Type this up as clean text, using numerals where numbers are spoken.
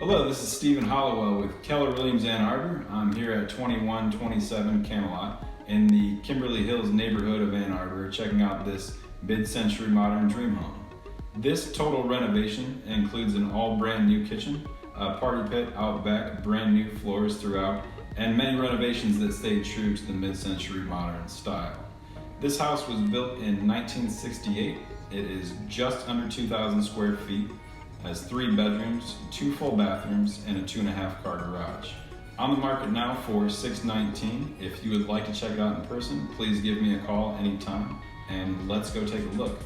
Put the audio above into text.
Hello, this is Stephen Hollowell with Keller Williams Ann Arbor. I'm here at 2127 Camelot in the Kimberly Hills neighborhood of Ann Arbor, checking out this mid-century modern dream home. This total renovation includes an all brand new kitchen, a party pit out back, brand new floors throughout, and many renovations that stay true to the mid-century modern style. This house was built in 1968. It is just under 2,000 square feet, has 3 bedrooms, 2 full bathrooms, and a 2.5 car garage. On the market now for $619. If you would like to check it out in person, please give me a call anytime, and let's go take a look.